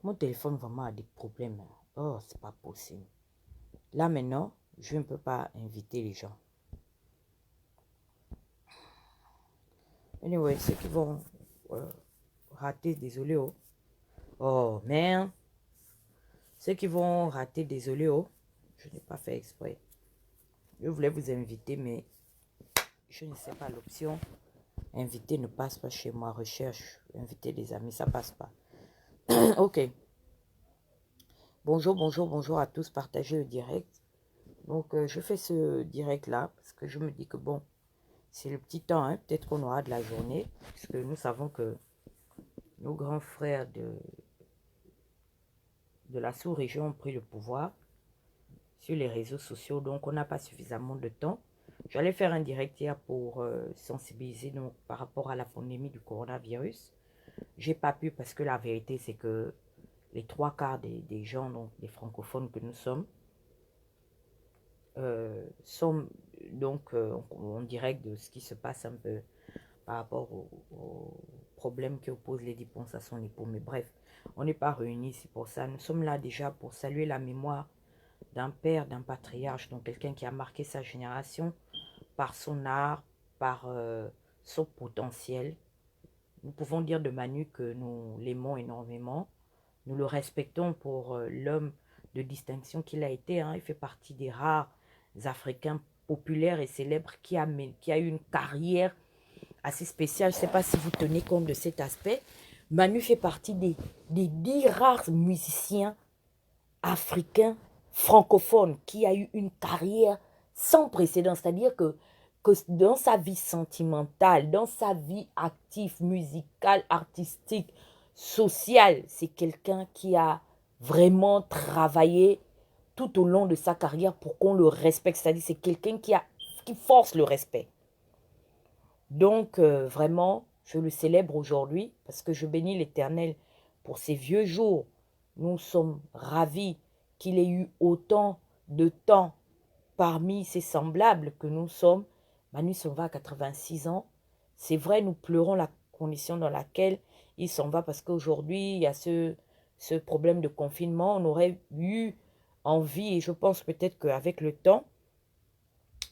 Mon téléphone vraiment a des problèmes. Oh, c'est pas possible. Là maintenant, je ne peux pas inviter les gens. Anyway, ceux qui vont rater, désolé oh. Oh merde. Ceux qui vont rater, désolé oh. Je n'ai pas fait exprès. Je voulais vous inviter, mais je ne sais pas l'option. Inviter ne passe pas chez moi. Recherche, inviter des amis, ça passe pas. Ok. Bonjour, bonjour, bonjour à tous. Partagez le direct. Donc, je fais ce direct-là parce que je me dis que bon, c'est le petit temps. Hein, peut-être qu'on aura de la journée. Parce que nous savons que nos grands frères de la sous-région ont pris le pouvoir sur les réseaux sociaux. Donc, on n'a pas suffisamment de temps. J'allais faire un direct hier pour sensibiliser donc, par rapport à la pandémie du coronavirus. J'ai pas pu parce que la vérité, c'est que les 3/4 des gens, donc des francophones que nous sommes donc en direct de ce qui se passe un peu par rapport au problème qui oppose les dépenses à son époux. Mais bref, on n'est pas réunis, c'est pour ça. Nous sommes là déjà pour saluer la mémoire d'un père, d'un patriarche, donc quelqu'un qui a marqué sa génération par son art, par son potentiel. Nous pouvons dire de Manu que nous l'aimons énormément. Nous le respectons pour l'homme de distinction qu'il a été. Hein. Il fait partie des rares Africains populaires et célèbres qui a eu une carrière assez spéciale. Je ne sais pas si vous tenez compte de cet aspect. Manu fait partie des 10 rares musiciens africains francophones qui a eu une carrière sans précédent. C'est-à-dire que dans sa vie sentimentale, dans sa vie active, musicale, artistique, sociale, c'est quelqu'un qui a vraiment travaillé tout au long de sa carrière pour qu'on le respecte. C'est-à-dire c'est quelqu'un qui force le respect. Donc, vraiment, je le célèbre aujourd'hui parce que je bénis l'Éternel pour ces vieux jours. Nous sommes ravis qu'il ait eu autant de temps parmi ses semblables que nous sommes. Manu s'en va à 86 ans. C'est vrai, nous pleurons la condition dans laquelle il s'en va parce qu'aujourd'hui, il y a ce problème de confinement. On aurait eu envie, et je pense peut-être qu'avec le temps,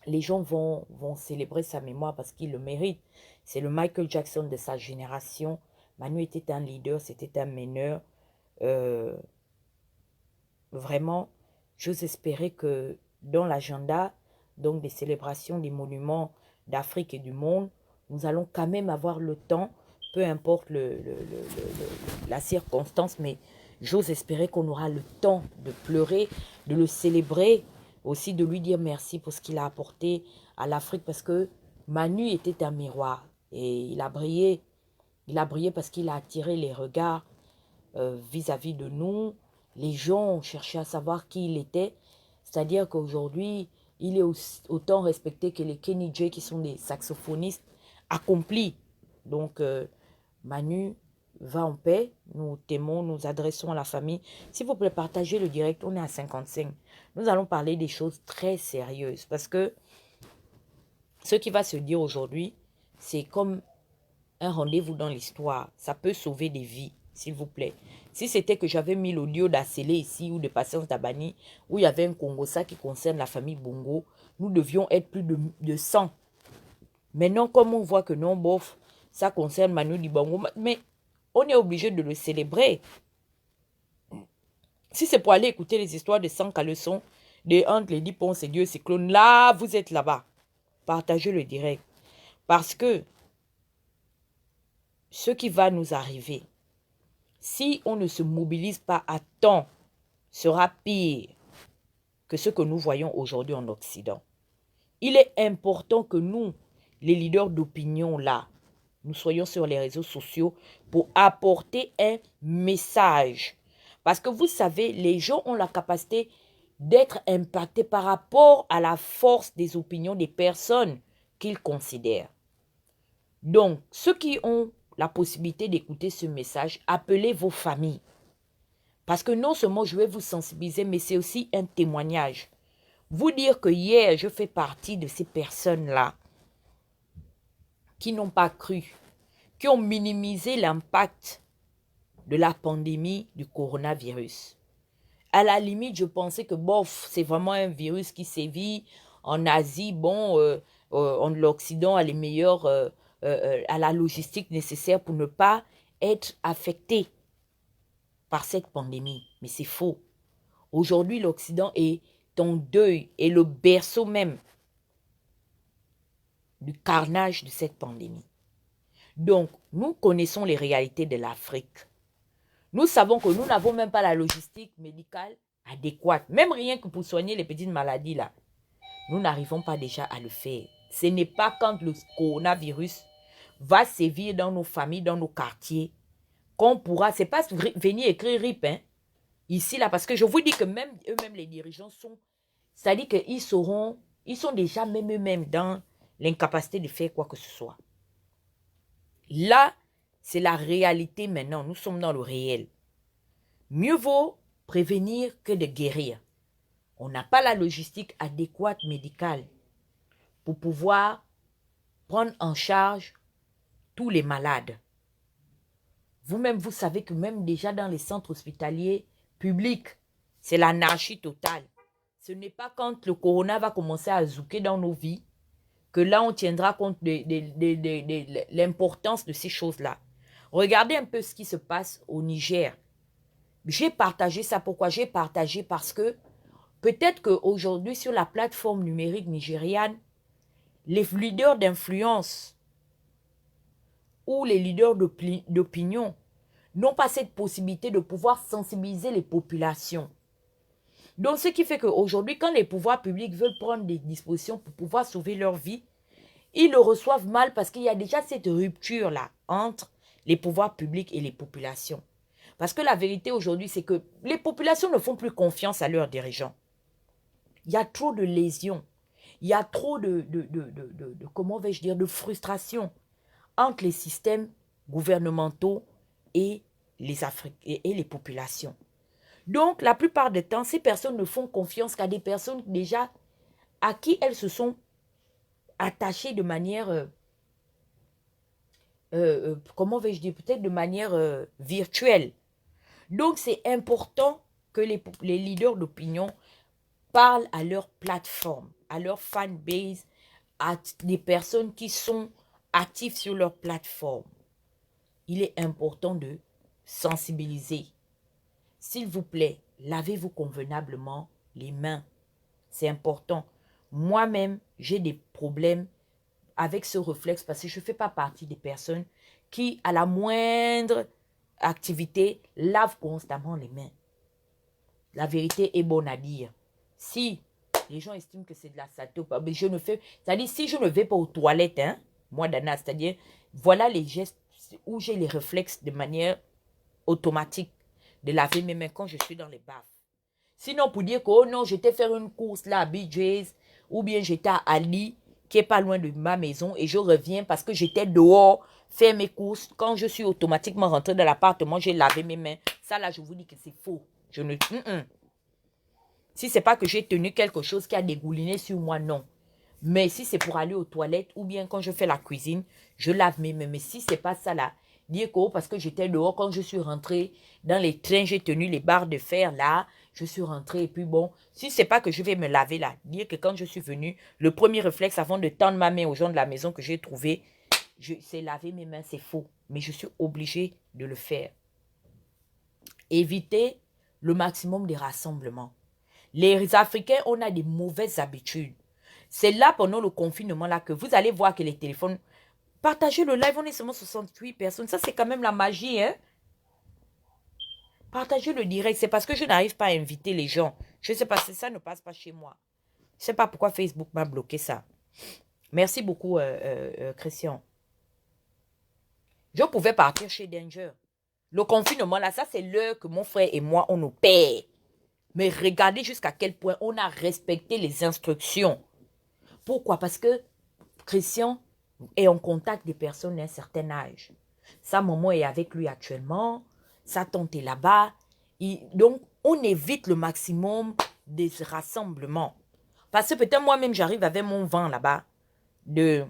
les gens vont célébrer sa mémoire parce qu'il le mérite. C'est le Michael Jackson de sa génération. Manu était un leader, c'était un meneur. Vraiment, j'ose espérer que dans l'agenda donc des célébrations des monuments d'Afrique et du monde, nous allons quand même avoir le temps, peu importe la circonstance, mais j'ose espérer qu'on aura le temps de pleurer, de le célébrer, aussi de lui dire merci pour ce qu'il a apporté à l'Afrique, parce que Manu était un miroir et il a brillé parce qu'il a attiré les regards vis-à-vis de nous. Les gens ont cherché à savoir qui il était, c'est-à-dire qu'aujourd'hui, il est autant respecté que les Kenny J qui sont des saxophonistes accomplis. Donc, Manu, va en paix. Nous t'aimons, nous adressons à la famille. S'il vous plaît, partagez le direct. On est à 55. Nous allons parler des choses très sérieuses parce que ce qui va se dire aujourd'hui, c'est comme un rendez-vous dans l'histoire. Ça peut sauver des vies, s'il vous plaît. Si c'était que j'avais mis l'audio d'Acélé ici ou de Patience Tabani, où il y avait un Congo, ça qui concerne la famille Bongo, nous devions être plus de 100. Maintenant, comme on voit que non, bof, ça concerne Manu Dibango, mais on est obligé de le célébrer. Si c'est pour aller écouter les histoires de 100 caleçons, de entre les 10 ponts et Dieu cyclone, là, vous êtes là-bas. Partagez le direct. Parce que ce qui va nous arriver, si on ne se mobilise pas à temps, sera pire que ce que nous voyons aujourd'hui en Occident. Il est important que nous, les leaders d'opinion là, nous soyons sur les réseaux sociaux pour apporter un message. Parce que vous savez, les gens ont la capacité d'être impactés par rapport à la force des opinions des personnes qu'ils considèrent. Donc, ceux qui ont la possibilité d'écouter ce message, appelez vos familles. Parce que non seulement je vais vous sensibiliser, mais c'est aussi un témoignage. Vous dire que hier, je fais partie de ces personnes-là qui n'ont pas cru, qui ont minimisé l'impact de la pandémie du coronavirus. À la limite, je pensais que bof, c'est vraiment un virus qui sévit en Asie. Bon, l'Occident a les meilleurs, à la logistique nécessaire pour ne pas être affecté par cette pandémie. Mais c'est faux. Aujourd'hui, l'Occident est en deuil et le berceau même du carnage de cette pandémie. Donc, nous connaissons les réalités de l'Afrique. Nous savons que nous n'avons même pas la logistique médicale adéquate. Même rien que pour soigner les petites maladies là. Nous n'arrivons pas déjà à le faire. Ce n'est pas quand le coronavirus va sévir dans nos familles, dans nos quartiers, qu'on pourra, c'est pas venir écrire RIP, hein, ici là, parce que je vous dis que même eux-mêmes les dirigeants sont, c'est-à-dire qu'ils sont déjà même eux-mêmes dans l'incapacité de faire quoi que ce soit. Là, c'est la réalité maintenant. Nous sommes dans le réel. Mieux vaut prévenir que de guérir. On n'a pas la logistique adéquate médicale pour pouvoir prendre en charge tous les malades. Vous-même, vous savez que même déjà dans les centres hospitaliers publics, c'est l'anarchie totale. Ce n'est pas quand le corona va commencer à zouker dans nos vies que là, on tiendra compte de l'importance de ces choses-là. Regardez un peu ce qui se passe au Niger. J'ai partagé ça. Pourquoi j'ai partagé? Parce que peut-être qu'aujourd'hui, sur la plateforme numérique nigériane, les leaders d'influence ou les leaders d'opinion n'ont pas cette possibilité de pouvoir sensibiliser les populations. Donc, ce qui fait qu'aujourd'hui, quand les pouvoirs publics veulent prendre des dispositions pour pouvoir sauver leur vie, ils le reçoivent mal parce qu'il y a déjà cette rupture-là entre les pouvoirs publics et les populations. Parce que la vérité aujourd'hui, c'est que les populations ne font plus confiance à leurs dirigeants. Il y a trop de lésions. Il y a trop comment vais-je dire, de frustration entre les systèmes gouvernementaux et les populations. Donc, la plupart du temps, ces personnes ne font confiance qu'à des personnes déjà à qui elles se sont attachées de manière, comment vais-je dire, peut-être de manière virtuelle. Donc, c'est important que les leaders d'opinion parlent à leur plateforme, à leur fanbase, à des personnes qui sont actives sur leur plateforme. Il est important de sensibiliser. S'il vous plaît, lavez-vous convenablement les mains. C'est important. Moi-même, j'ai des problèmes avec ce réflexe parce que je ne fais pas partie des personnes qui, à la moindre activité, lavent constamment les mains. La vérité est bonne à dire. Si les gens estiment que c'est de la saleté, mais je ne fais... C'est-à-dire, si je ne vais pas aux toilettes, hein, moi, Dana, c'est-à-dire, voilà les gestes où j'ai les réflexes de manière automatique de laver mes mains quand je suis dans les baffes. Sinon, pour dire que, oh non, j'étais faire une course là à BJ's, ou bien j'étais à Ali, qui est pas loin de ma maison, et je reviens parce que j'étais dehors faire mes courses. Quand je suis automatiquement rentrée dans l'appartement, j'ai lavé mes mains. Ça là, je vous dis que c'est faux. Je ne... Si c'est pas que j'ai tenu quelque chose qui a dégouliné sur moi, non. Mais si c'est pour aller aux toilettes ou bien quand je fais la cuisine, je lave mes mains. Mais si c'est pas ça là, dire que parce que j'étais dehors, quand je suis rentrée dans les trains, j'ai tenu les barres de fer là, je suis rentrée et puis bon, si c'est pas que je vais me laver là, dire que quand je suis venue, le premier réflexe avant de tendre ma main aux gens de la maison que j'ai trouvé, c'est laver mes mains, c'est faux. Mais je suis obligée de le faire. Éviter le maximum des rassemblements. Les Africains, on a des mauvaises habitudes. C'est là, pendant le confinement, là, que vous allez voir que les téléphones... Partagez le live, on est seulement 68 personnes. Ça, c'est quand même la magie, hein. Partagez le direct. C'est parce que je n'arrive pas à inviter les gens. Je ne sais pas si ça ne passe pas chez moi. Je ne sais pas pourquoi Facebook m'a bloqué ça. Merci beaucoup, Christian. Je pouvais partir chez Danger. Le confinement, là, ça, c'est l'heure que mon frère et moi, on nous paie. Mais regardez jusqu'à quel point on a respecté les instructions. Pourquoi? Parce que Christian est en contact des personnes d'un certain âge. Sa maman est avec lui actuellement. Sa tante est là-bas. Donc, on évite le maximum des rassemblements. Parce que peut-être moi-même, j'arrive avec mon vent là-bas de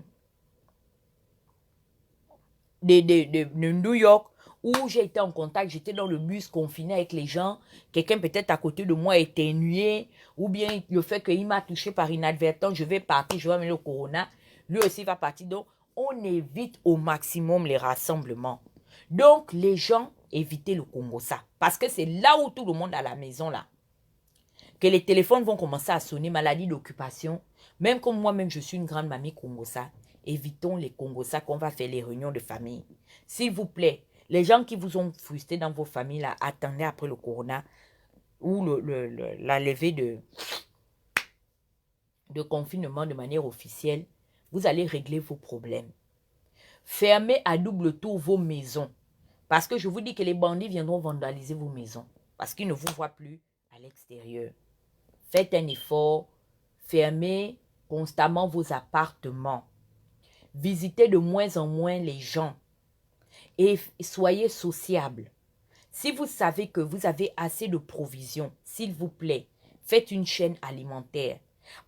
New York où j'ai été en contact, j'étais dans le bus confiné avec les gens, quelqu'un peut-être à côté de moi éternué, ou bien le fait qu'il m'a touché par inadvertance, je vais partir, je vais amener le corona, lui aussi va partir. Donc, on évite au maximum les rassemblements. Donc, les gens, évitez le Congo-ça. Parce que c'est là où tout le monde à la maison, là, que les téléphones vont commencer à sonner, maladie d'occupation. Même comme moi-même, je suis une grande mamie Congo-ça. Évitons les Congo-ça qu'on va faire les réunions de famille. S'il vous plaît, les gens qui vous ont frustré dans vos familles, là, attendez après le corona ou la levée de confinement de manière officielle. Vous allez régler vos problèmes. Fermez à double tour vos maisons. Parce que je vous dis que les bandits viendront vandaliser vos maisons. Parce qu'ils ne vous voient plus à l'extérieur. Faites un effort. Fermez constamment vos appartements. Visitez de moins en moins les gens. Et soyez sociables. Si vous savez que vous avez assez de provisions, s'il vous plaît, faites une chaîne alimentaire.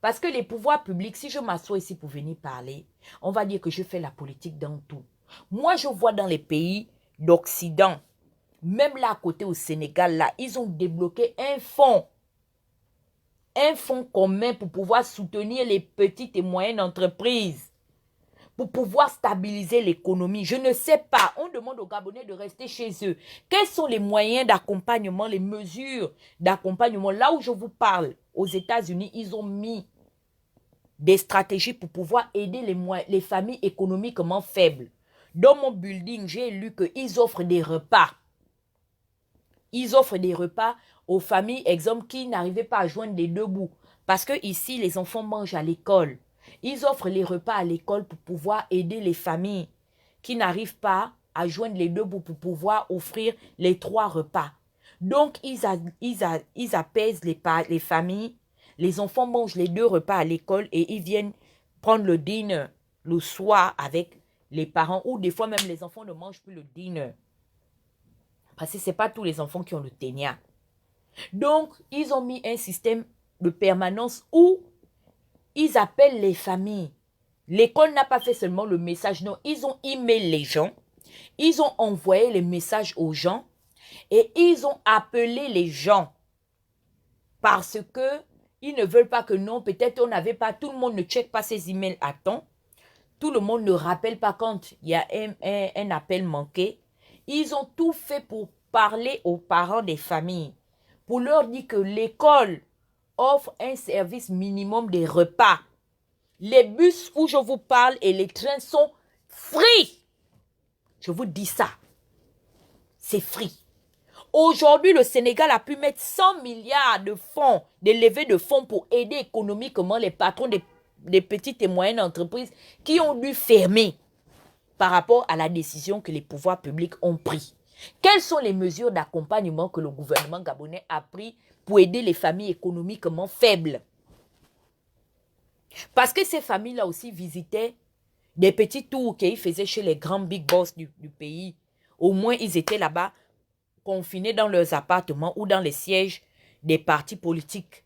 Parce que les pouvoirs publics, si je m'assois ici pour venir parler, on va dire que je fais la politique dans tout. Moi, je vois dans les pays d'Occident, même là à côté au Sénégal, là, ils ont débloqué un fonds commun pour pouvoir soutenir les petites et moyennes entreprises, pour pouvoir stabiliser l'économie. Je ne sais pas, on demande aux Gabonais de rester chez eux. Quels sont les moyens d'accompagnement, les mesures d'accompagnement? Là où je vous parle, aux États-Unis, ils ont mis des stratégies pour pouvoir aider les familles économiquement faibles. Dans mon building, j'ai lu qu'ils offrent des repas. Ils offrent des repas aux familles, exemple, qui n'arrivaient pas à joindre les deux bouts. Parce que ici, les enfants mangent à l'école. Ils offrent les repas à l'école pour pouvoir aider les familles qui n'arrivent pas à joindre les deux bouts pour pouvoir offrir les 3 repas. Donc, ils apaisent les familles. Les enfants mangent les 2 repas à l'école et ils viennent prendre le dîner le soir avec les parents. Ou des fois, même les enfants ne mangent plus le dîner. Parce que ce n'est pas tous les enfants qui ont le ténia. Donc, ils ont mis un système de permanence où ils appellent les familles. L'école n'a pas fait seulement le message, non. Ils ont emailé les gens. Ils ont envoyé les messages aux gens. Et ils ont appelé les gens. Parce que ils ne veulent pas que non, peut-être on n'avait pas, tout le monde ne check pas ses emails à temps. Tout le monde ne rappelle pas quand il y a un appel manqué. Ils ont tout fait pour parler aux parents des familles. Pour leur dire que l'école offre un service minimum des repas. Les bus où je vous parle et les trains sont free. Je vous dis ça. C'est free. Aujourd'hui, le Sénégal a pu mettre 100 milliards de fonds, des levées de fonds pour aider économiquement les patrons des petites et moyennes entreprises qui ont dû fermer par rapport à la décision que les pouvoirs publics ont prise. Quelles sont les mesures d'accompagnement que le gouvernement gabonais a pris pour aider les familles économiquement faibles? Parce que ces familles-là aussi visitaient des petits tours qu'ils faisaient chez les grands big boss du pays. Au moins, ils étaient là-bas, confinés dans leurs appartements ou dans les sièges des partis politiques.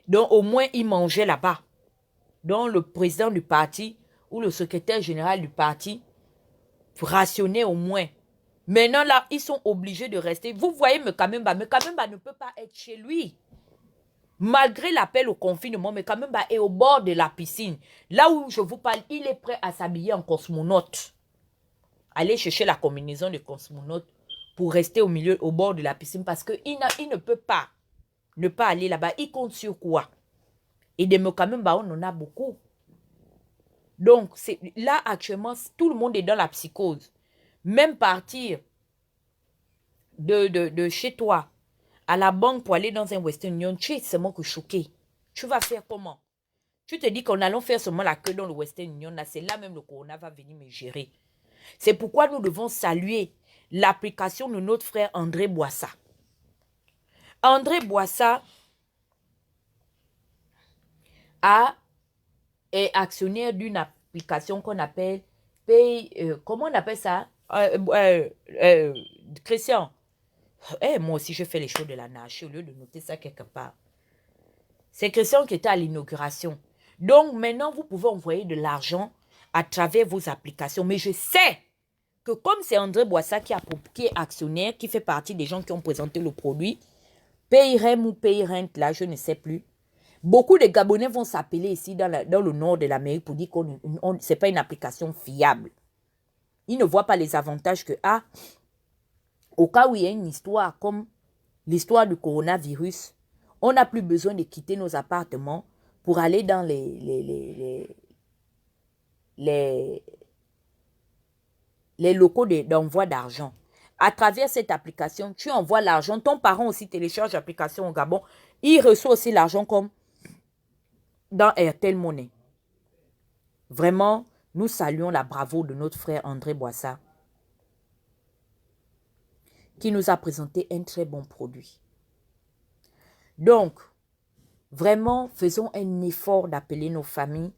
Donc, au moins, ils mangeaient là-bas. Donc, le président du parti ou le secrétaire général du parti rationnait au moins. Maintenant, là, ils sont obligés de rester. Vous voyez Mekamemba ne peut pas être chez lui. Malgré l'appel au confinement, Mekamemba est au bord de la piscine. Là où je vous parle, il est prêt à s'habiller en cosmonaute. Allez chercher la combinaison de cosmonaute pour rester au bord de la piscine parce qu'il ne peut pas ne pas aller là-bas. Il compte sur quoi? Et des Mekamemba, on en a beaucoup. Donc, là, actuellement, tout le monde est dans la psychose. Même partir de chez toi à la banque pour aller dans un Western Union, tu es seulement que choqué. Tu vas faire comment? Tu te dis qu'en allant faire seulement la queue dans le Western Union, là, c'est là même le corona va venir me gérer. C'est pourquoi nous devons saluer l'application de notre frère André Boissa. André Boissa est actionnaire d'une application qu'on appelle comment on appelle ça? Christian, moi aussi je fais les choses de la nage au lieu de noter ça quelque part. C'est Christian qui était à l'inauguration. Donc maintenant vous pouvez envoyer de l'argent à travers vos applications. Mais je sais que comme c'est André Boissa qui est actionnaire, qui fait partie des gens qui ont présenté le produit, Payrem ou Payrent, là, je ne sais plus. Beaucoup de Gabonais vont s'appeler ici dans le nord de l'Amérique pour dire que ce n'est pas une application fiable. Ils ne voient pas les avantages que, au cas où il y a une histoire comme l'histoire du coronavirus, on n'a plus besoin de quitter nos appartements pour aller dans les locaux d'envoi d'argent. À travers cette application, tu envoies l'argent. Ton parent aussi télécharge l'application au Gabon. Il reçoit aussi l'argent comme dans Airtel Money. Vraiment, nous saluons la bravoure de notre frère André Boissa qui nous a présenté un très bon produit. Donc, vraiment, faisons un effort d'appeler nos familles.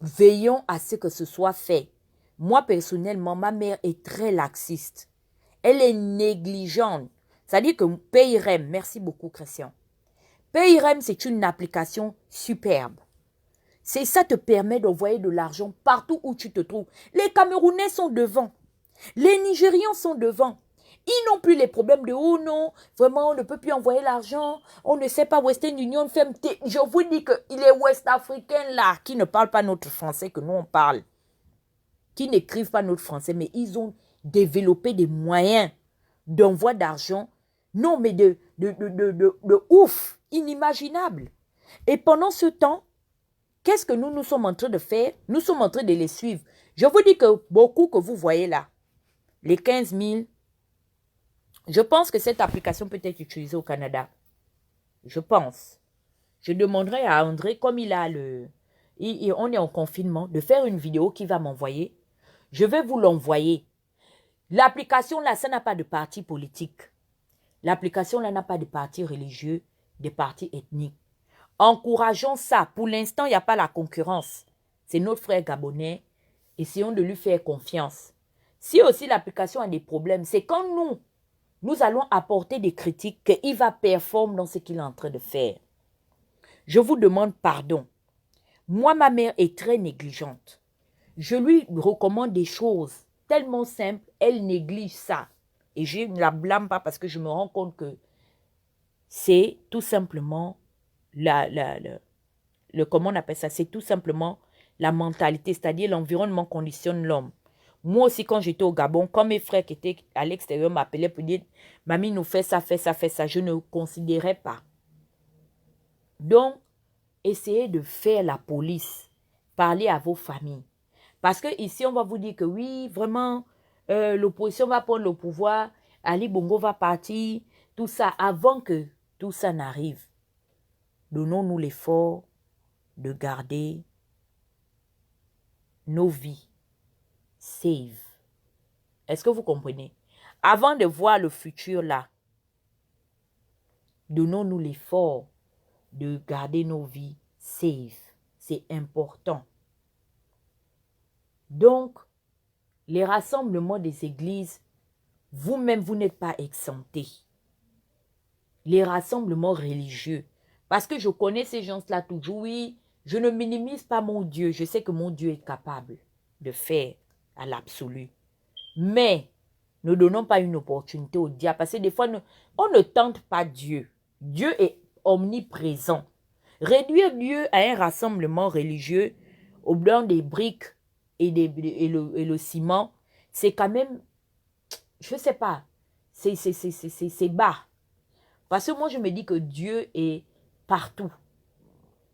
Veillons à ce que ce soit fait. Moi, personnellement, ma mère est très laxiste. Elle est négligente. C'est-à-dire que Payrem, merci beaucoup, Christian. Payrem, c'est une application superbe. C'est ça te permet d'envoyer de l'argent partout où tu te trouves. Les Camerounais sont devant. Les Nigérians sont devant. Ils n'ont plus les problèmes de « oh non, vraiment, on ne peut plus envoyer l'argent. On ne sait pas Western Union fait. » Je vous dis que les Ouest-Africains là, qui ne parlent pas notre français que nous on parle, qui n'écrivent pas notre français, mais ils ont développé des moyens d'envoi d'argent, non mais de ouf, inimaginable. Et pendant ce temps, qu'est-ce que nous sommes en train de faire? Nous sommes en train de les suivre. Je vous dis que beaucoup que vous voyez là, les 15 000, je pense que cette application peut être utilisée au Canada. Je pense. Je demanderai à André, comme il a on est en confinement, de faire une vidéo qu'il va m'envoyer. Je vais vous l'envoyer. L'application là, ça n'a pas de parti politique. L'application là n'a pas de parti religieux, de parti ethnique. Encourageons ça. Pour l'instant, il n'y a pas la concurrence. C'est notre frère gabonais. Essayons de lui faire confiance. Si aussi l'application a des problèmes, c'est quand nous allons apporter des critiques qu'il va performer dans ce qu'il est en train de faire. Je vous demande pardon. Moi, ma mère est très négligente. Je lui recommande des choses tellement simples, elle néglige ça. Et je ne la blâme pas parce que je me rends compte que c'est tout simplement comment on appelle ça? C'est tout simplement la mentalité, c'est-à-dire l'environnement conditionne l'homme. Moi aussi, quand j'étais au Gabon, quand mes frères qui étaient à l'extérieur m'appelaient pour dire « Mamie, nous fait ça, je ne considérais pas. Donc, essayez de faire la police. Parlez à vos familles. Parce que ici, on va vous dire que oui, vraiment, l'opposition va prendre le pouvoir, Ali Bongo va partir, tout ça. Avant que tout ça n'arrive, donnons-nous l'effort de garder nos vies safe. Est-ce que vous comprenez? Avant de voir le futur là, donnons-nous l'effort de garder nos vies safe. C'est important. Donc, les rassemblements des églises, vous-même, vous n'êtes pas exemptés. Les rassemblements religieux. Parce que je connais ces gens-là toujours. Oui, je ne minimise pas mon Dieu. Je sais que mon Dieu est capable de faire à l'absolu. Mais ne donnons pas une opportunité au diable. Parce que des fois, on ne tente pas Dieu. Dieu est omniprésent. Réduire Dieu à un rassemblement religieux au blanc des briques et le ciment, c'est quand même, je ne sais pas, c'est bas. Parce que moi, je me dis que Dieu est partout.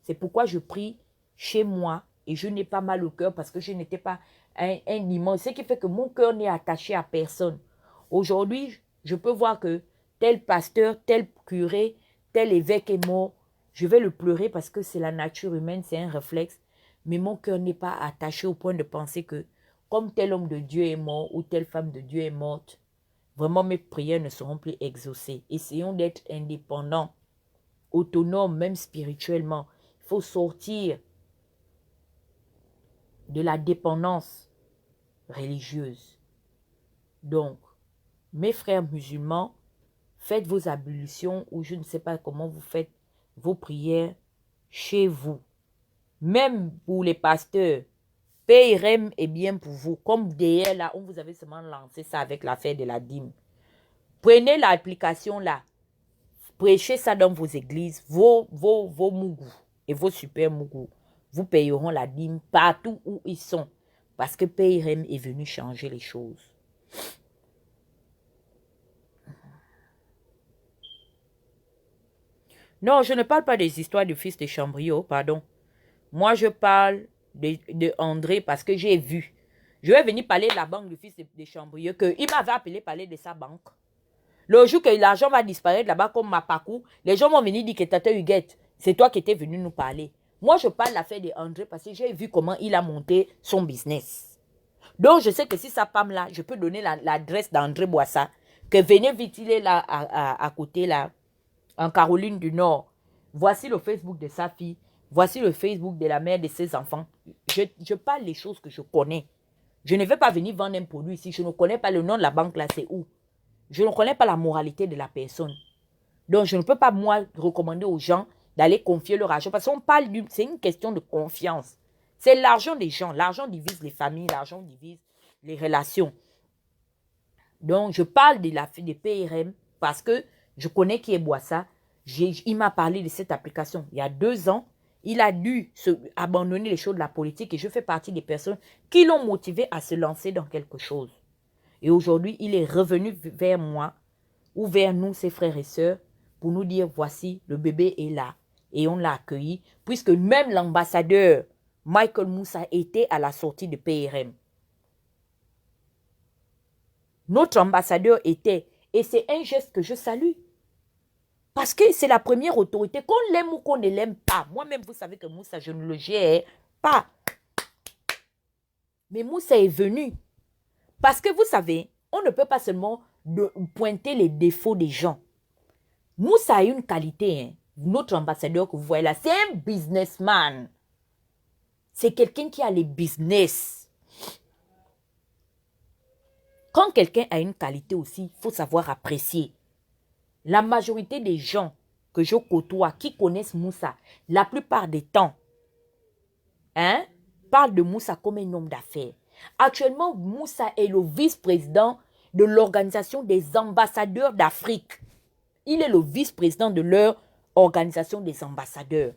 C'est pourquoi je prie chez moi et je n'ai pas mal au cœur parce que je n'étais pas un immense. Ce qui fait que mon cœur n'est attaché à personne. Aujourd'hui, je peux voir que tel pasteur, tel curé, tel évêque est mort. Je vais le pleurer parce que c'est la nature humaine, c'est un réflexe. Mais mon cœur n'est pas attaché au point de penser que comme tel homme de Dieu est mort ou telle femme de Dieu est morte, vraiment mes prières ne seront plus exaucées. Essayons d'être indépendants, autonomes, même spirituellement. Il faut sortir de la dépendance religieuse. Donc, mes frères musulmans, faites vos ablutions ou je ne sais pas comment vous faites vos prières chez vous. Même pour les pasteurs, PRM est bien pour vous. Comme derrière, là, on vous avait seulement lancé ça avec l'affaire de la dîme. Prenez l'application là. Prêchez ça dans vos églises, vos mougous et vos super mougous. Vous payeront la dîme partout où ils sont. Parce que PRM est venu changer les choses. Non, je ne parle pas des histoires du fils de Chambriot, pardon. Moi, je parle de André parce que j'ai vu. Je vais venir parler de la banque du fils de Chambriot, qu'il m'avait appelé parler de sa banque. Le jour que l'argent va disparaître là-bas comme Mapakou, les gens vont venir dire que Tata Huguette, c'est toi qui étais venu nous parler. Moi, je parle de l'affaire d'André parce que j'ai vu comment il a monté son business. Donc, je sais que si sa femme là, je peux donner l'adresse d'André Boissa, que venez vite, il est là à côté là, en Caroline du Nord. Voici le Facebook de sa fille. Voici le Facebook de la mère de ses enfants. Je parle des choses que je connais. Je ne vais pas venir vendre un produit ici. Je ne connais pas le nom de la banque là, c'est où. Je ne connais pas la moralité de la personne. Donc, je ne peux pas, moi, recommander aux gens d'aller confier leur argent. Parce qu'on parle c'est une question de confiance. C'est l'argent des gens. L'argent divise les familles. L'argent divise les relations. Donc, je parle de PRM parce que je connais qui est Boissa. Il m'a parlé de cette application. Il y a 2 ans, il a dû abandonner les choses de la politique et je fais partie des personnes qui l'ont motivé à se lancer dans quelque chose. Et aujourd'hui, il est revenu vers moi ou vers nous, ses frères et sœurs, pour nous dire, voici, le bébé est là. Et on l'a accueilli, puisque même l'ambassadeur Michael Moussa était à la sortie de PRM. Notre ambassadeur était, et c'est un geste que je salue. Parce que c'est la première autorité, qu'on l'aime ou qu'on ne l'aime pas. Moi-même, vous savez que Moussa, je ne le gère pas. Mais Moussa est venu. Parce que vous savez, on ne peut pas seulement pointer les défauts des gens. Moussa a une qualité, hein. Notre ambassadeur que vous voyez là, c'est un businessman. C'est quelqu'un qui a les business. Quand quelqu'un a une qualité aussi, il faut savoir apprécier. La majorité des gens que je côtoie, qui connaissent Moussa, la plupart des temps, parlent de Moussa comme un homme d'affaires. Actuellement, Moussa est le vice-président de l'organisation des ambassadeurs d'Afrique. Il est le vice-président de leur organisation des ambassadeurs.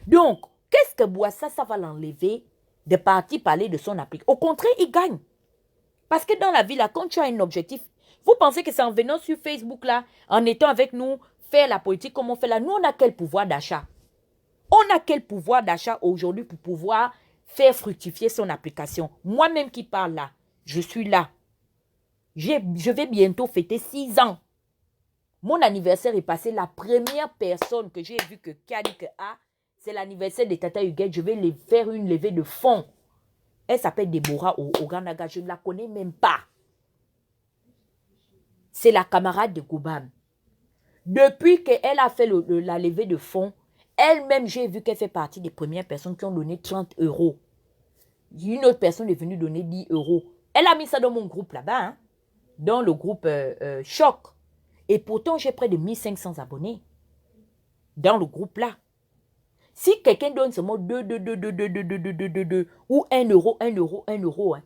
Donc, qu'est-ce que Boissa, ça va l'enlever de partir parler de son application? Au contraire, il gagne. Parce que dans la vie, là, quand tu as un objectif, vous pensez que c'est en venant sur Facebook, là, en étant avec nous, faire la politique comme on fait là, nous, on a quel pouvoir d'achat? On a quel pouvoir d'achat aujourd'hui pour pouvoir faire fructifier son application? Moi-même qui parle là, je suis là. Je vais bientôt fêter 6 ans. Mon anniversaire est passé. La première personne que j'ai vue qui a dit que c'est l'anniversaire de Tata Huguette. Je vais faire une levée de fonds. Elle s'appelle Deborah Oganaga. Je ne la connais même pas. C'est la camarade de Goubam. Depuis qu'elle a fait la levée de fonds, elle-même, j'ai vu qu'elle fait partie des premières personnes qui ont donné 30 €. Une autre personne est venue donner 10 €. Elle a mis ça dans mon groupe là-bas, hein, dans le groupe Choc. Et pourtant, j'ai près de 1500 abonnés dans le groupe là. Si quelqu'un donne seulement 2 ou 1 €, 1 €, 1 €, hein,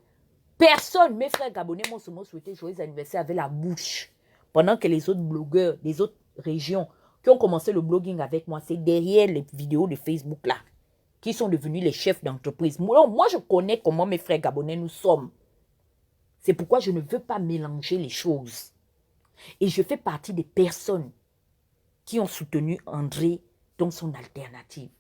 personne, mes frères gabonais, m'ont seulement souhaité joyeux anniversaire avec la bouche. Pendant que les autres blogueurs des autres régions qui ont commencé le blogging avec moi, c'est derrière les vidéos de Facebook là, qui sont devenus les chefs d'entreprise. Moi, je connais comment mes frères gabonais nous sommes. C'est pourquoi je ne veux pas mélanger les choses. Et je fais partie des personnes qui ont soutenu André dans son alternative.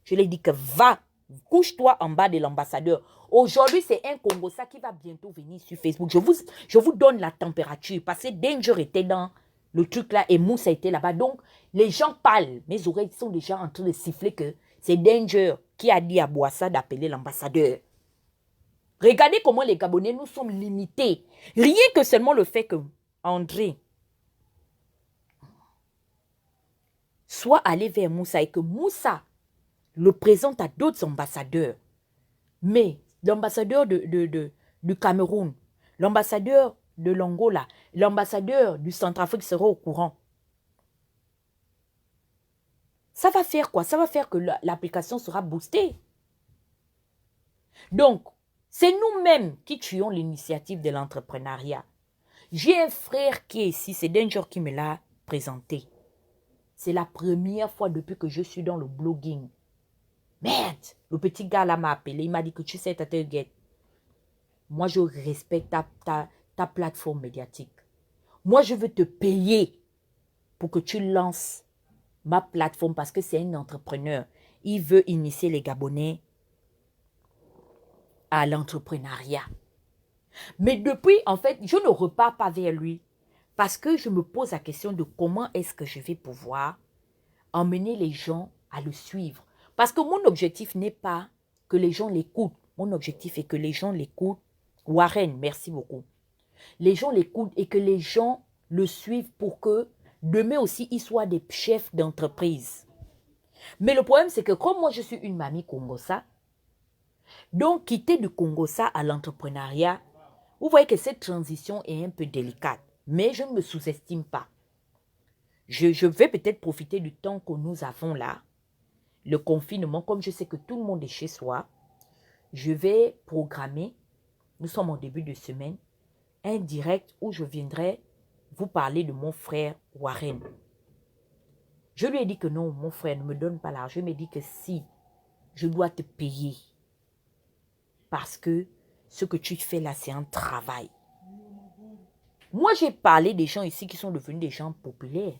Je lui ai dit que va, couche-toi en bas de l'ambassadeur. Aujourd'hui, c'est un Congossa qui va bientôt venir sur Facebook. Je vous donne la température parce que Danger était dans le truc là et Moussa était là-bas. Donc, les gens parlent. Mes oreilles sont déjà en train de siffler que c'est Danger qui a dit à Boissa d'appeler l'ambassadeur. Regardez comment les Gabonais, nous sommes limités. Rien que seulement le fait que André soit allé vers Moussa et que Moussa le présente à d'autres ambassadeurs. Mais l'ambassadeur du Cameroun, l'ambassadeur de l'Angola, l'ambassadeur du Centrafrique sera au courant. Ça va faire quoi? Ça va faire que l'application sera boostée. Donc, C'est nous-mêmes qui tuons l'initiative de l'entrepreneuriat. J'ai un frère qui est ici, c'est Danger qui me l'a présenté. C'est la première fois depuis que je suis dans le blogging. Merde, le petit gars là m'a appelé, il m'a dit que tu sais, Tata Huguette, moi je respecte ta plateforme médiatique. Moi je veux te payer pour que tu lances ma plateforme parce que c'est un entrepreneur. Il veut initier les Gabonais à l'entrepreneuriat. Mais depuis, en fait, je ne repars pas vers lui parce que je me pose la question de comment est-ce que je vais pouvoir emmener les gens à le suivre. Parce que mon objectif n'est pas que les gens l'écoutent. Mon objectif est que les gens l'écoutent. Warren, merci beaucoup. Les gens l'écoutent et que les gens le suivent pour que demain aussi, ils soient des chefs d'entreprise. Mais le problème, c'est que comme moi, je suis une mamie Congossa, donc quitter du Congossa à l'entrepreneuriat, vous voyez que cette transition est un peu délicate. Mais je ne me sous-estime pas. Je vais peut-être profiter du temps que nous avons là, le confinement, comme je sais que tout le monde est chez soi, je vais programmer, nous sommes en début de semaine, un direct où je viendrai vous parler de mon frère Warren. Je lui ai dit que non, mon frère ne me donne pas l'argent. Je me dis que si, je dois te payer. Parce que ce que tu fais là, c'est un travail. Moi, j'ai parlé des gens ici qui sont devenus des gens populaires.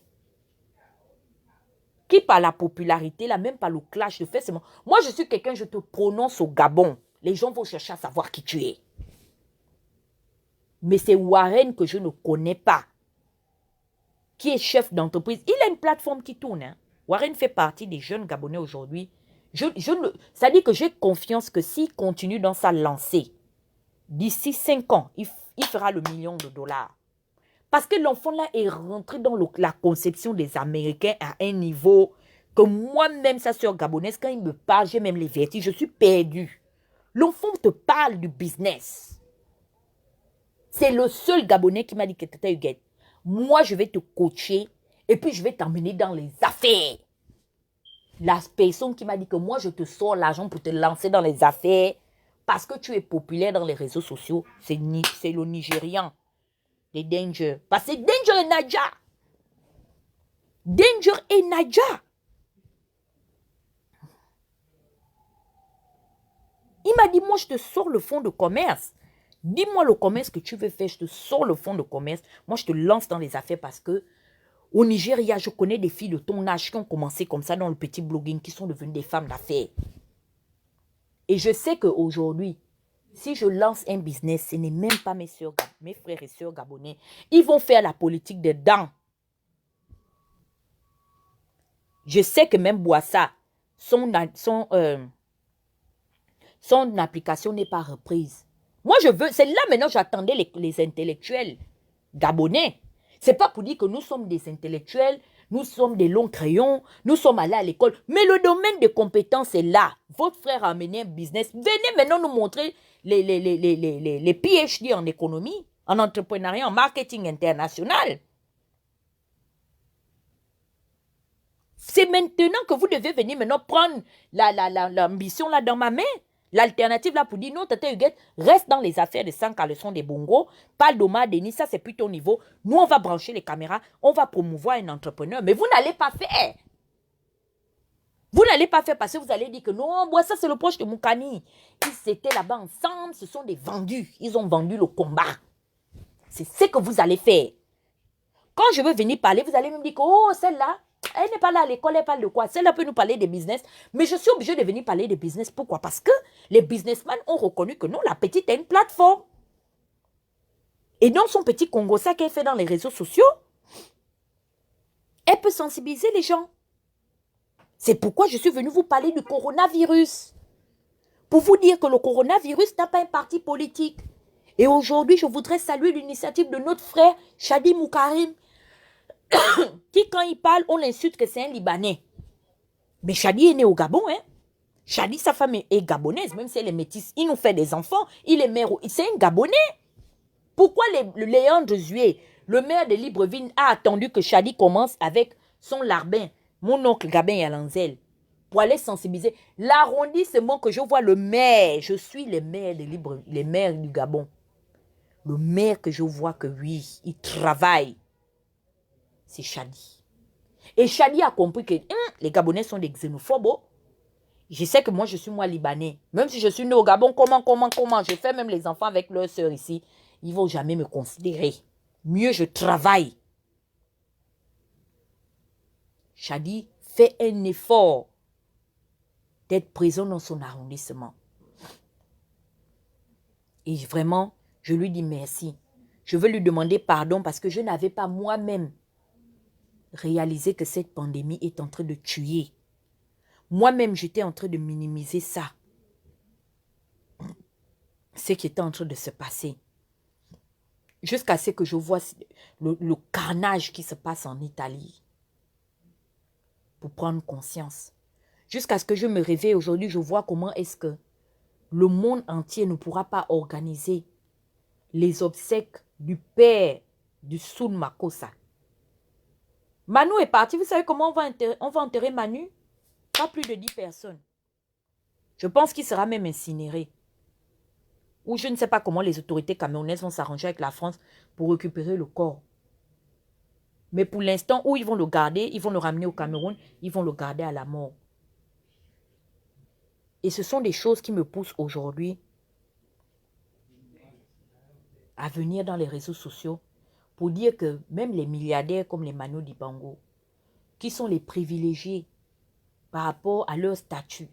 Qui par la popularité, là, même par le clash de fait, moi, je suis quelqu'un, je te prononce au Gabon. Les gens vont chercher à savoir qui tu es. Mais c'est Warren que je ne connais pas, qui est chef d'entreprise. Il a une plateforme qui tourne. Hein. Warren fait partie des jeunes Gabonais aujourd'hui. Ça dit que j'ai confiance que s'il continue dans sa lancée, d'ici 5 ans, il fera le $1 000 000. Parce que l'enfant là est rentré dans la conception des Américains à un niveau que moi-même, sa soeur gabonaise, quand il me parle, j'ai même les vertiges, je suis perdue. L'enfant te parle du business. C'est le seul Gabonais qui m'a dit que Tata Huguette, moi je vais te coacher et puis je vais t'emmener dans les affaires. La personne qui m'a dit que moi je te sors l'argent pour te lancer dans les affaires parce que tu es populaire dans les réseaux sociaux, c'est le Nigérian. Les Danger. Parce que Danger et Naja. Danger et Naja. Il m'a dit, moi, je te sors le fonds de commerce. Dis-moi le commerce que tu veux faire, je te sors le fonds de commerce. Moi, je te lance dans les affaires parce que au Nigeria, je connais des filles de ton âge qui ont commencé comme ça dans le petit blogging, qui sont devenues des femmes d'affaires. Et je sais qu'aujourd'hui, si je lance un business, ce n'est même pas mes frères et sœurs gabonais. Ils vont faire la politique des dents. Je sais que même Boissa, son application n'est pas reprise. Moi, c'est là maintenant j'attendais les intellectuels gabonais. C'est pas pour dire que nous sommes des intellectuels, nous sommes des longs crayons, nous sommes allés à l'école. Mais le domaine de compétences est là. Votre frère a amené un business. Venez maintenant nous montrer les PhD en économie, en entrepreneuriat, en marketing international. C'est maintenant que vous devez venir maintenant prendre l'ambition là dans ma main. L'alternative là pour dire non, Tata Huguette, reste dans les affaires de 100 caleçons des bongos, pas d'Oma, Denis, ça c'est plus ton niveau. Nous on va brancher les caméras, on va promouvoir un entrepreneur, mais vous n'allez pas faire. Vous n'allez pas faire parce que vous allez dire que non, moi ça c'est le proche de Moukani. Ils étaient là-bas ensemble, ce sont des vendus. Ils ont vendu le combat. C'est ce que vous allez faire. Quand je veux venir parler, vous allez me dire que oh, celle-là, elle n'est pas là à l'école, elle parle de quoi? Celle-là peut nous parler des business. Mais je suis obligée de venir parler des business. Pourquoi? Parce que les businessmen ont reconnu que non, la petite a une plateforme. Et dans son petit Congo, ça qu'elle fait dans les réseaux sociaux, elle peut sensibiliser les gens. C'est pourquoi je suis venue vous parler du coronavirus. Pour vous dire que le coronavirus n'a pas un parti politique. Et aujourd'hui, je voudrais saluer l'initiative de notre frère Chadi Moukarim, qui, quand il parle, on l'insulte que c'est un Libanais. Mais Chadi est né au Gabon, hein. Chadi, sa femme est gabonaise, même si elle est métisse. Il nous fait des enfants, il est maire, c'est un Gabonais. Pourquoi Léandre Jué, le maire de Libreville, a attendu que Chadi commence avec son larbin, mon oncle Gabin Yalanzel, pour aller sensibiliser. L'arrondissement que je vois, le maire, je suis les maires du Gabon. Le maire que je vois que oui, il travaille, c'est Chadi. Et Chadi a compris que les Gabonais sont des xénophobes. Je sais que moi, je suis Libanais. Même si je suis né au Gabon, comment? Je fais même les enfants avec leurs sœurs ici. Ils ne vont jamais me considérer. Mieux, je travaille. Chadi fait un effort d'être présent dans son arrondissement. Et vraiment, je lui dis merci. Je veux lui demander pardon parce que je n'avais pas moi-même réalisé que cette pandémie est en train de tuer. Moi-même, j'étais en train de minimiser ça. Ce qui était en train de se passer. Jusqu'à ce que je vois le carnage qui se passe en Italie. Pour prendre conscience. Jusqu'à ce que je me réveille aujourd'hui, je vois comment est-ce que le monde entier ne pourra pas organiser les obsèques du père du Soun Makossa. Manu est parti. Vous savez comment on va enterrer Manu? Pas plus de 10 personnes. Je pense qu'il sera même incinéré. Ou je ne sais pas comment les autorités camerounaises vont s'arranger avec la France pour récupérer le corps. Mais pour l'instant, où ils vont le garder, ils vont le ramener au Cameroun, ils vont le garder à la mort. Et ce sont des choses qui me poussent aujourd'hui à venir dans les réseaux sociaux pour dire que même les milliardaires comme les Manu Dibango, qui sont les privilégiés par rapport à leur statut,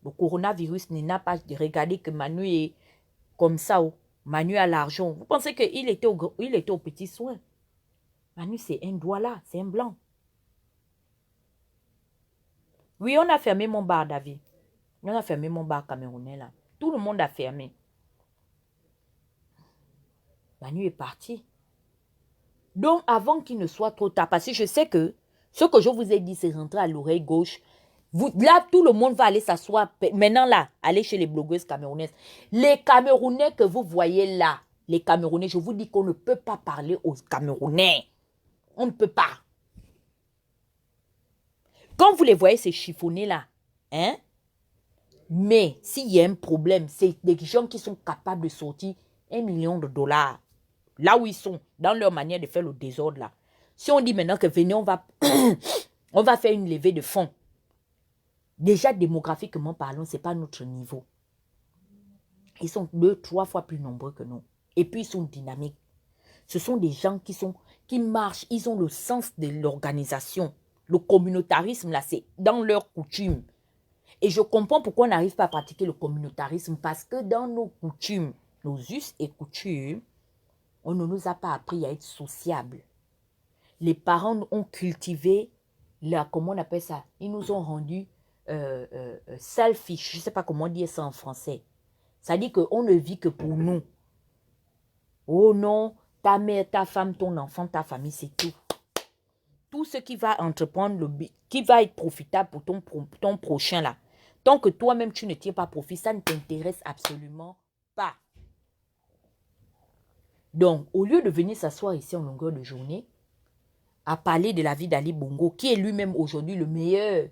le coronavirus n'a pas de regarder que Manu est comme ça. Manu a l'argent. Vous pensez qu'il était au petit soin? Manu, c'est un douala, c'est un blanc. Oui, on a fermé mon bar, David. On a fermé mon bar camerounais, là. Tout le monde a fermé. Manu est parti. Donc, avant qu'il ne soit trop tard, parce que je sais que ce que je vous ai dit, c'est rentrer à l'oreille gauche. Là, tout le monde va aller s'asseoir. Maintenant, là, allez chez les blogueuses camerounaises. Les Camerounais que vous voyez là, les Camerounais, je vous dis qu'on ne peut pas parler aux Camerounais. On ne peut pas. Quand vous les voyez, ces chiffonnés là, hein? Mais s'il y a un problème, c'est des gens qui sont capables de sortir $1 million. Là où ils sont, dans leur manière de faire le désordre là. Si on dit maintenant que venez, on va, on va faire une levée de fonds. Déjà, démographiquement parlant, ce n'est pas notre niveau. Ils sont 2-3 fois plus nombreux que nous. Et puis, ils sont dynamiques. Ce sont des gens qui marchent. Ils ont le sens de l'organisation. Le communautarisme, là, c'est dans leur coutume. Et je comprends pourquoi on n'arrive pas à pratiquer le communautarisme. Parce que dans nos coutumes, nos us et coutumes, on ne nous a pas appris à être sociables. Les parents ont cultivé, comment on appelle ça? Ils nous ont rendus selfish. Je ne sais pas comment dire ça en français. Ça dit qu'on ne vit que pour nous. Oh non, ta mère, ta femme, ton enfant, ta famille, c'est tout. Tout ce qui va entreprendre, qui va être profitable pour ton prochain là. Tant que toi-même, tu ne tires pas profit, ça ne t'intéresse absolument pas. Donc, au lieu de venir s'asseoir ici en longueur de journée, à parler de la vie d'Ali Bongo, qui est lui-même aujourd'hui le meilleur,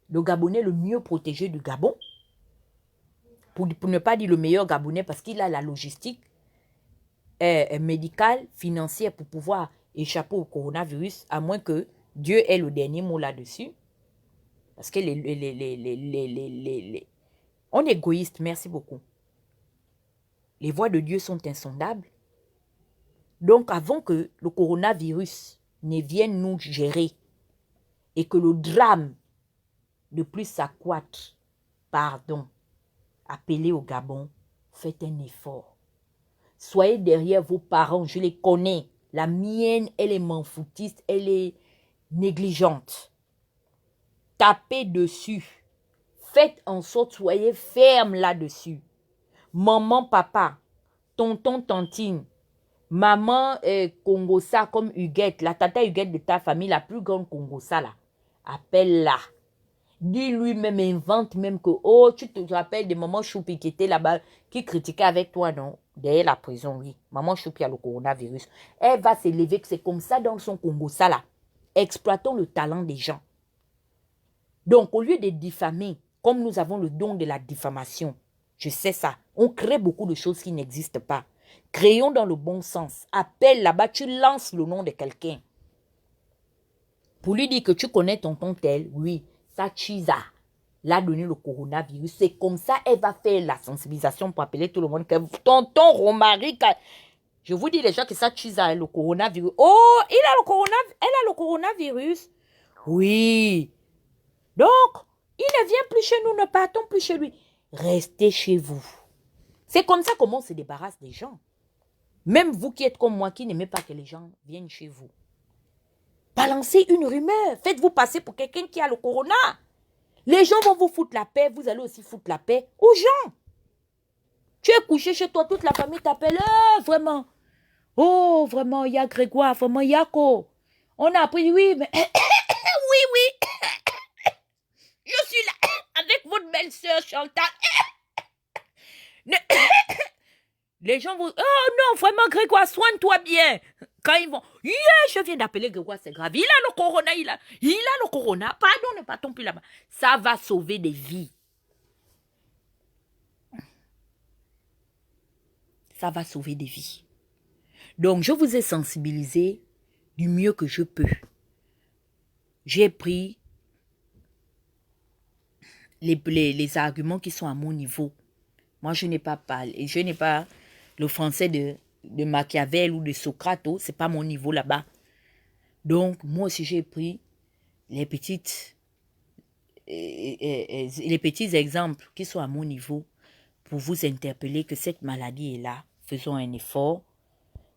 le Gabonais le mieux protégé du Gabon, pour ne pas dire le meilleur Gabonais, parce qu'il a la logistique médicale, financière, pour pouvoir échapper au coronavirus, à moins que Dieu ait le dernier mot là-dessus. Parce que on est égoïste, merci beaucoup. Les voies de Dieu sont insondables. Donc, avant que le coronavirus ne vienne nous gérer et que le drame de plus s'accroître, pardon, appelez au Gabon, faites un effort. Soyez derrière vos parents, je les connais. La mienne, elle est m'enfoutiste, elle est négligente. Tapez dessus. Faites en sorte, soyez ferme là-dessus. Maman, papa, tonton, tantine, maman Congossa comme Huguette, la tata Huguette de ta famille, la plus grande Congossa là, appelle-la. Dis-lui même, invente même que, oh, tu te rappelles de maman Choupi qui était là-bas, qui critiquait avec toi, non? Derrière la prison, oui. Maman Choupi a le coronavirus. Elle va s'élever, que c'est comme ça dans son Congo, ça là. Exploitons le talent des gens. Donc, au lieu de diffamer, comme nous avons le don de la diffamation, je sais ça, on crée beaucoup de choses qui n'existent pas. Créons dans le bon sens. Appelle là-bas, tu lances le nom de quelqu'un. Pour lui dire que tu connais tonton tel, oui, ça Chiza l'a donné le coronavirus. C'est comme ça, elle va faire la sensibilisation pour appeler tout le monde que tonton Romaric. Je vous dis déjà que ça Chiza a le coronavirus. Oh, elle a le coronavirus. Oui. Donc, il ne vient plus chez nous, ne partons plus chez lui. Restez chez vous. C'est comme ça qu'on se débarrasse des gens. Même vous qui êtes comme moi, qui n'aimez pas que les gens viennent chez vous. Balancez une rumeur. Faites-vous passer pour quelqu'un qui a le corona. Les gens vont vous foutre la paix. Vous allez aussi foutre la paix aux gens. Tu es couché chez toi, toute la famille t'appelle. Vraiment. Oh, vraiment, il y a Grégoire. Vraiment, Yako. On a appris, oui, mais... oui. Je suis là avec votre belle-sœur Chantal. Les gens vont... Oh non, vraiment, Grégoire, soigne-toi bien. Quand ils vont... Yeah, je viens d'appeler Grégoire, c'est grave. Il a le corona, il a le corona. Pardon, ne partons plus là-bas. Ça va sauver des vies. Ça va sauver des vies. Donc, je vous ai sensibilisé du mieux que je peux. J'ai pris les arguments qui sont à mon niveau. Moi, je n'ai pas parlé. Je n'ai pas le français de Machiavel ou de Socrate. Ce n'est pas mon niveau là-bas. Donc, moi aussi, j'ai pris les petits exemples qui sont à mon niveau pour vous interpeller que cette maladie est là. Faisons un effort.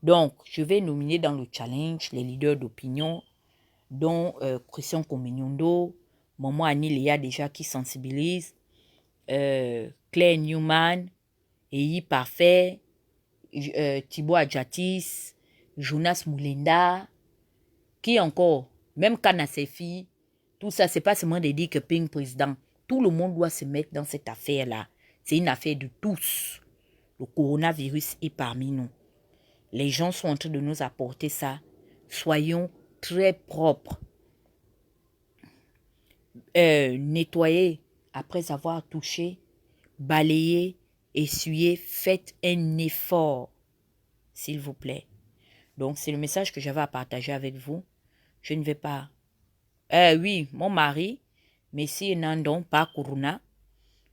Donc, je vais nominer dans le challenge les leaders d'opinion, dont Christian Komenyondo, Maman Annie Léa déjà qui sensibilise, Claire Newman, Eyi Parfait, Thibaut Adjatis, Jonas Moulenda, qui encore, même Kana Sefi, tout ça, c'est pas seulement de dire que Ping président. Tout le monde doit se mettre dans cette affaire-là. C'est une affaire de tous. Le coronavirus est parmi nous. Les gens sont en train de nous apporter ça. Soyons très propres. Nettoyer après avoir touché, balayer, essuyer. Faites un effort, s'il vous plaît. Donc, c'est le message que j'avais à partager avec vous. Je ne vais pas... oui, mon mari, Messi Nandon, pas Corona,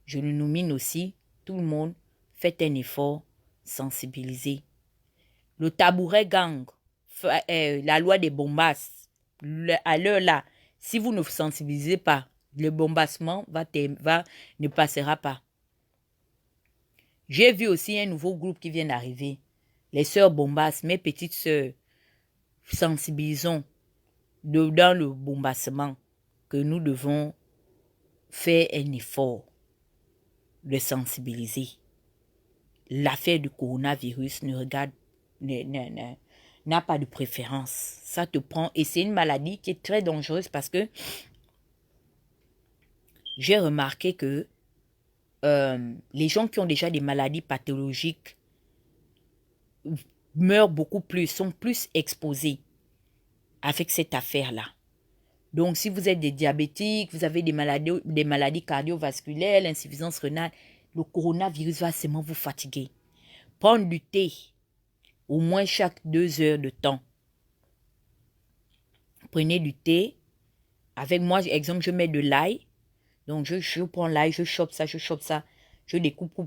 je le nomine aussi. Tout le monde, faites un effort, sensibilisez. Le tabouret gang, la loi des bombasses, à l'heure là, si vous ne vous sensibilisez pas, le bombardement ne passera pas. J'ai vu aussi un nouveau groupe qui vient d'arriver. Les sœurs Bombas, mes petites sœurs, sensibilisons dans le bombardement que nous devons faire un effort de sensibiliser. L'affaire du coronavirus n'a pas de préférence. Ça te prend et c'est une maladie qui est très dangereuse parce que j'ai remarqué que les gens qui ont déjà des maladies pathologiques meurent beaucoup plus, sont plus exposés avec cette affaire-là. Donc, si vous êtes des diabétiques, vous avez des maladies cardiovasculaires, l'insuffisance rénale, le coronavirus va seulement vous fatiguer. Prendre du thé, au moins chaque 2 heures de temps. Prenez du thé. Avec moi, exemple, je mets de l'ail. Donc, je prends l'ail, je chope ça. Je découpe,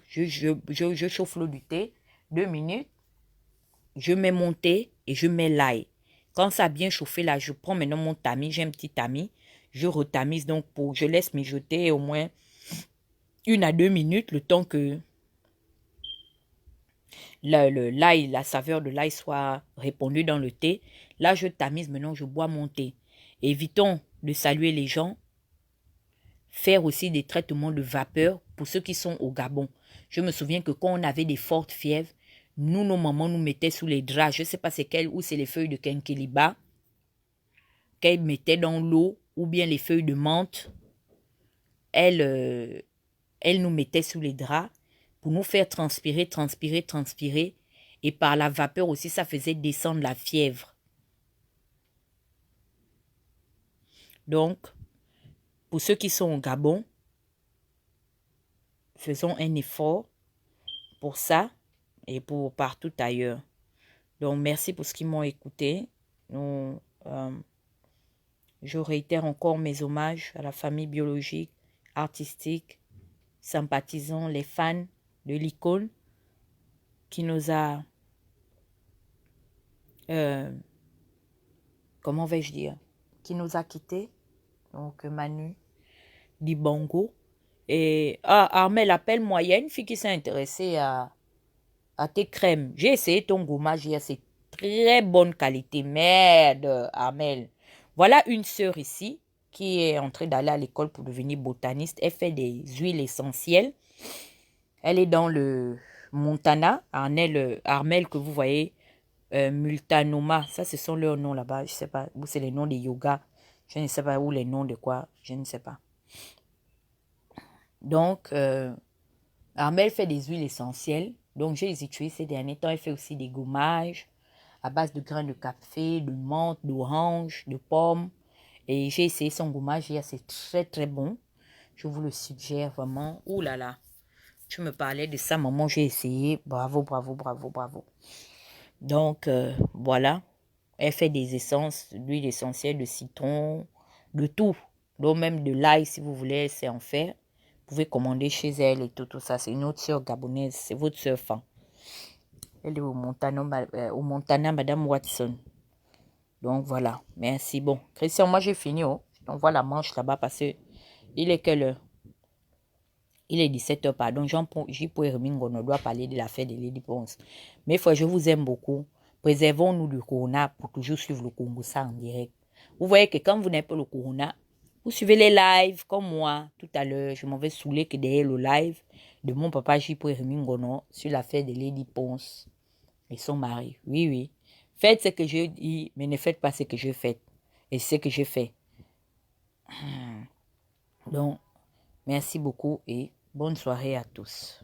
je chauffe l'eau du thé. 2 minutes. Je mets mon thé et je mets l'ail. Quand ça a bien chauffé, là, je prends maintenant mon tamis. J'ai un petit tamis. Je retamise. Donc, je laisse mijoter au moins 1 à 2 minutes, le temps que l'ail, la saveur de l'ail soit répandue dans le thé. Là, je tamise. Maintenant, je bois mon thé. Évitons de saluer les gens. Faire aussi des traitements de vapeur pour ceux qui sont au Gabon. Je me souviens que quand on avait des fortes fièvres, nos mamans nous mettaient sous les draps. Je ne sais pas c'est quelles, ou c'est les feuilles de kenkeliba qu'elles mettaient dans l'eau, ou bien les feuilles de menthe. Elles nous mettaient sous les draps pour nous faire transpirer. Et par la vapeur aussi, ça faisait descendre la fièvre. Donc, pour ceux qui sont au Gabon, faisons un effort pour ça et pour partout ailleurs. Donc, merci pour ce qu'ils m'ont écouté. Je réitère encore mes hommages à la famille biologique, artistique, sympathisant, les fans de l'icône qui nous a, comment vais-je dire, qui nous a quittés. Donc, Manu Dibango. Et Armel, appelle-moi. Il y a une fille qui s'est intéressée à tes crèmes. J'ai essayé ton gommage hier, c'est très bonne qualité. Merde, Armel. Voilà une sœur ici qui est en train d'aller à l'école pour devenir botaniste. Elle fait des huiles essentielles. Elle est dans le Montana. Armel que vous voyez, Multnomah. Ça, ce sont leurs noms là-bas. Je ne sais pas. Où c'est les noms des yoga. Je ne sais pas où les noms de quoi. Je ne sais pas. Donc, Armel fait des huiles essentielles. Donc, je les utilise ces derniers temps. Elle fait aussi des gommages à base de grains de café, de menthe, d'orange, de pomme. Et j'ai essayé son gommage hier. C'est très, très bon. Je vous le suggère vraiment. Ouh là là. Tu me parlais de ça, maman. J'ai essayé. Bravo, bravo, bravo, bravo. Donc, voilà. Elle fait des essences, d'huile essentielle, de citron, de tout. Donc, même de l'ail, si vous voulez, c'est en faire. Vous pouvez commander chez elle et tout ça. C'est une autre sœur gabonaise. C'est votre sœur fan. Elle est au Montana, Madame Watson. Donc, voilà. Merci. Bon, Christian, moi, j'ai fini. Oh. On voit la manche là-bas parce que il est quelle heure? Il est 17h, pardon. Jean-Paul Remingo ne doit parler de l'affaire de Lady Ponce. Mais fois, je vous aime beaucoup. Préservons-nous du corona pour toujours suivre le Congo ça en direct. Vous voyez que quand vous n'avez pas le corona, vous suivez les lives comme moi. Tout à l'heure, je m'en vais saouler que derrière le live de mon papa Jean-Paul Remingo sur l'affaire de Lady Ponce et son mari. Oui, oui. Faites ce que je dis, mais ne faites pas ce que je fais. Et ce que je fais. Donc, merci beaucoup et bonne soirée à tous.